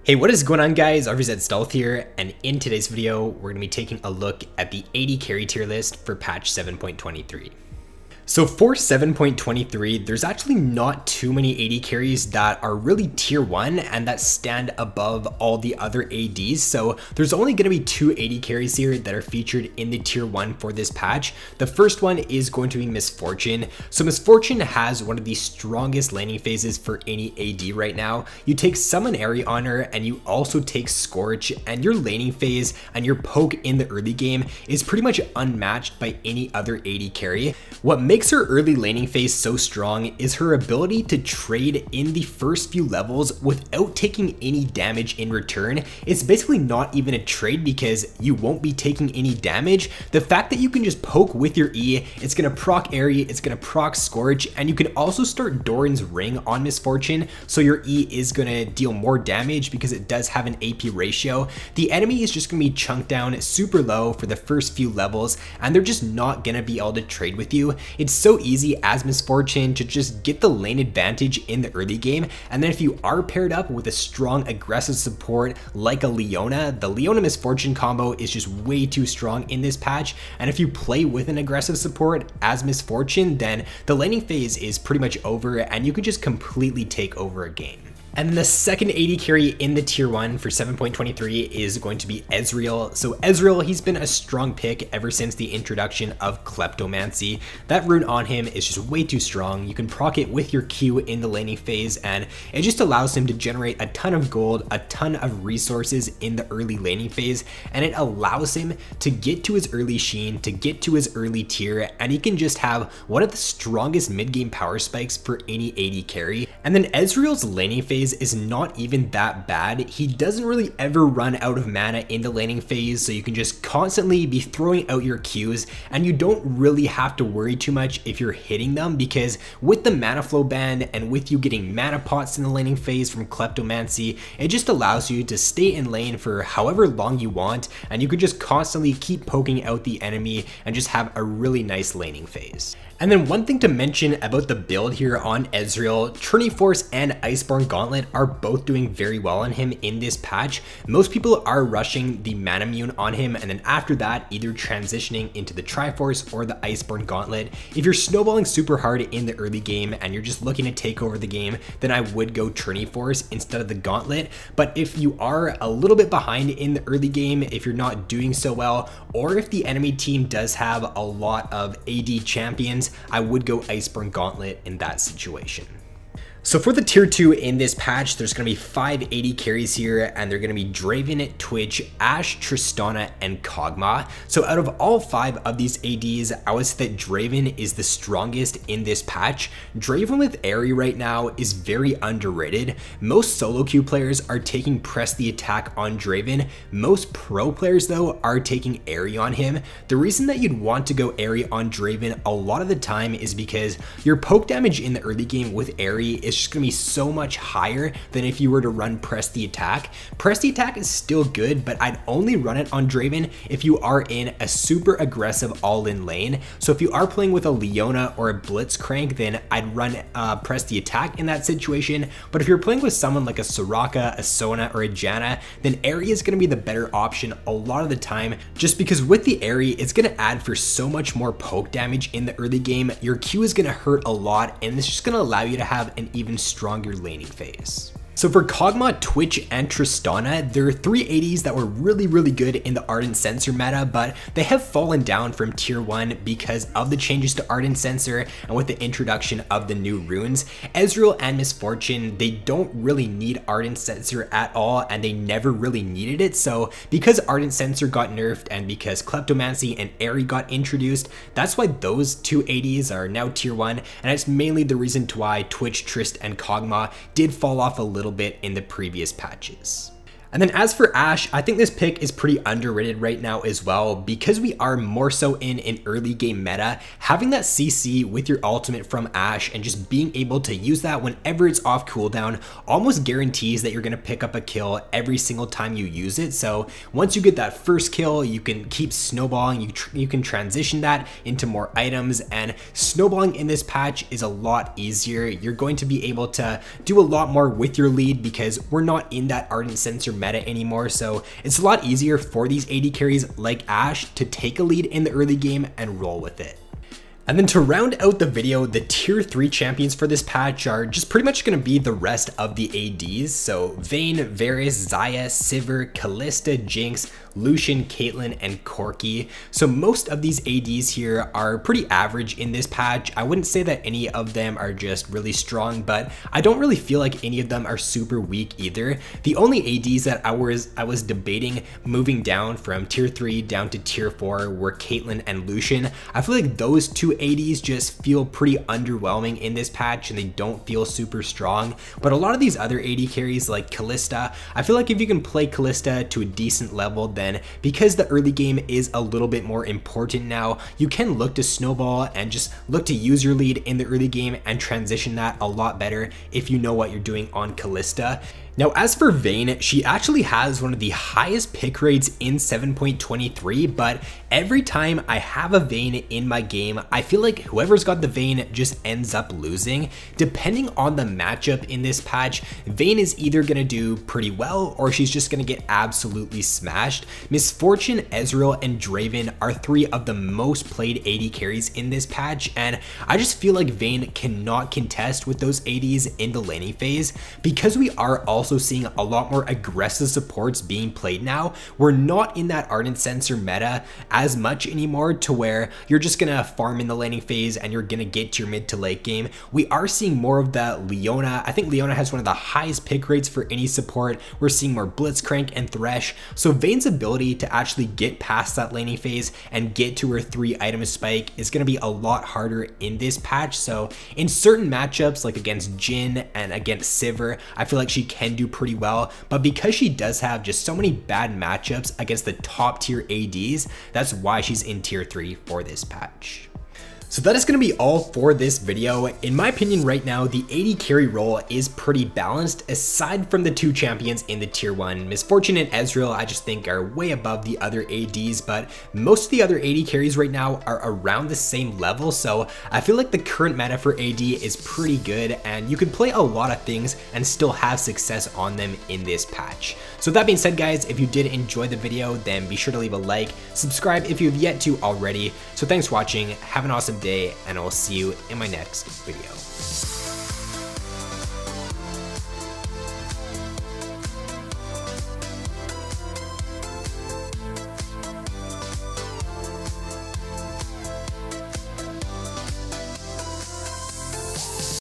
Hey, what is going on guys? RvzStealth here, and in today's video, we're going to be taking a look at the AD carry tier list for patch 7.23. So for 7.23, there's actually not too many AD carries that are really tier 1 and that stand above all the other ADs. So there's only going to be 2 AD carries here that are featured in the tier 1 for this patch. The first one is going to be Miss Fortune. So Miss Fortune has one of the strongest laning phases for any AD right now. You take Summon Airy on her and you also take Scorch, and your laning phase and your poke in the early game is pretty much unmatched by any other AD carry. What makes her early laning phase so strong is her ability to trade in the first few levels without taking any damage in return. It's basically not even a trade because you won't be taking any damage. The fact that you can just poke with your E, it's gonna proc Airy, it's gonna proc Scorch, and you can also start Doran's Ring on Miss Fortune, so your E is gonna deal more damage because it does have an AP ratio. The enemy is just gonna be chunked down super low for the first few levels, and they're just not gonna be able to trade with you. It's so easy as Miss Fortune to just get the lane advantage in the early game, and then if you are paired up with a strong aggressive support like a Leona, the Leona Miss Fortune combo is just way too strong in this patch, and if you play with an aggressive support as Miss Fortune, then the laning phase is pretty much over and you can just completely take over a game. And then the second AD carry in the tier 1 for 7.23 is going to be Ezreal. So Ezreal, he's been a strong pick ever since the introduction of Kleptomancy. That rune on him is just way too strong. You can proc it with your Q in the laning phase, and it just allows him to generate a ton of gold, a ton of resources in the early laning phase, and it allows him to get to his early sheen, to get to his early tier, and he can just have one of the strongest mid-game power spikes for any AD carry. And then Ezreal's laning phase is not even that bad. He doesn't really ever run out of mana in the laning phase, so you can just constantly be throwing out your Qs, and you don't really have to worry too much if you're hitting them, because with the mana flow band and with you getting mana pots in the laning phase from Kleptomancy, it just allows you to stay in lane for however long you want, and you can just constantly keep poking out the enemy and just have a really nice laning phase. And then one thing to mention about the build here on Ezreal, Trinity Force and Iceborne Gauntlet are both doing very well on him in this patch. Most people are rushing the Manamune on him, and then after that either transitioning into the Triforce or the Iceborne Gauntlet. If you're snowballing super hard in the early game and you're just looking to take over the game, then I would go Trinity Force instead of the Gauntlet. But if you are a little bit behind in the early game, if you're not doing so well, or if the enemy team does have a lot of AD champions, I would go Iceborne Gauntlet in that situation. So for the tier 2 in this patch, there's going to be 5 AD carries here, and they're going to be Draven, Twitch, Ashe, Tristana, and Kog'Maw. So out of all 5 of these ADs, I would say that Draven is the strongest in this patch. Draven with Airy right now is very underrated. Most solo queue players are taking Press the Attack on Draven. Most pro players though are taking Airy on him. The reason that you'd want to go Airy on Draven a lot of the time is because your poke damage in the early game with Airy is just gonna be so much higher than if you were to run Press the Attack. Press the Attack is still good, but I'd only run it on Draven if you are in a super aggressive all-in lane. So if you are playing with a Leona or a Blitzcrank, then I'd run Press the Attack in that situation. But if you're playing with someone like a Soraka, a Sona, or a Janna, then Airy is gonna be the better option a lot of the time, just because with the Airy, it's gonna add for so much more poke damage in the early game. Your Q is gonna hurt a lot, and it's just gonna allow you to have an even stronger laning phase. So for Kog'Maw, Twitch, and Tristana, there are 3 ADs that were really good in the Ardent Censer meta, but they have fallen down from tier 1 because of the changes to Ardent Censer and with the introduction of the new runes. Ezreal and Miss Fortune, they don't really need Ardent Censer at all, and they never really needed it. So because Ardent Censer got nerfed and because Kleptomancy and Airy got introduced, that's why those 2 ADs are now tier 1, and it's mainly the reason to why Twitch, Trist, and Kog'Maw did fall off a little bit in the previous patches. And then as for Ashe, I think this pick is pretty underrated right now as well, because we are more so in an early game meta. Having that CC with your ultimate from Ashe and just being able to use that whenever it's off cooldown almost guarantees that you're going to pick up a kill every single time you use it. So once you get that first kill, you can keep snowballing, you can transition that into more items, and snowballing in this patch is a lot easier. You're going to be able to do a lot more with your lead because we're not in that Ardent Censer meta anymore, so it's a lot easier for these AD carries like Ashe to take a lead in the early game and roll with it. And then to round out the video, the tier 3 champions for this patch are just pretty much going to be the rest of the ADs. So Vayne, Varus, Xayah, Sivir, Kalista, Jinx, Lucian, Caitlyn, and Corki. So most of these ADs here are pretty average in this patch. I wouldn't say that any of them are just really strong, but I don't really feel like any of them are super weak either. The only ADs that I was debating moving down from tier 3 down to tier 4 were Caitlyn and Lucian. I feel like those two ADs just feel pretty underwhelming in this patch and they don't feel super strong. But a lot of these other AD carries like Kalista, I feel like if you can play Kalista to a decent level, then because the early game is a little bit more important now, you can look to snowball and just look to use your lead in the early game and transition that a lot better if you know what you're doing on Kalista. Now, as for Vayne, she actually has one of the highest pick rates in 7.23, but every time I have a Vayne in my game, I feel like whoever's got the Vayne just ends up losing. Depending on the matchup in this patch, Vayne is either going to do pretty well or she's just going to get absolutely smashed. Misfortune, Ezreal, and Draven are 3 of the most played AD carries in this patch, and I just feel like Vayne cannot contest with those ADs in the laning phase. Because we are also seeing a lot more aggressive supports being played now, we're not in that Ardent Censer meta as much anymore to where you're just gonna farm in the laning phase and you're gonna get to your mid to late game. We are seeing more of that Leona. I think Leona has one of the highest pick rates for any support. We're seeing more Blitzcrank and Thresh. So Vayne's ability to actually get past that laning phase and get to her 3 item spike is gonna be a lot harder in this patch. So in certain matchups like against Jhin and against Sivir, I feel like she can do pretty well, but because she does have just so many bad matchups against the top tier ADs, that's why she's in tier 3 for this patch. So that is going to be all for this video. In my opinion right now, the AD carry role is pretty balanced aside from the 2 champions in the tier 1. Misfortune and Ezreal I just think are way above the other ADs, but most of the other AD carries right now are around the same level, so I feel like the current meta for AD is pretty good and you can play a lot of things and still have success on them in this patch. So that being said guys, if you did enjoy the video, then be sure to leave a like, subscribe if you have yet to already. So thanks for watching, have an awesome day, and I'll see you in my next video.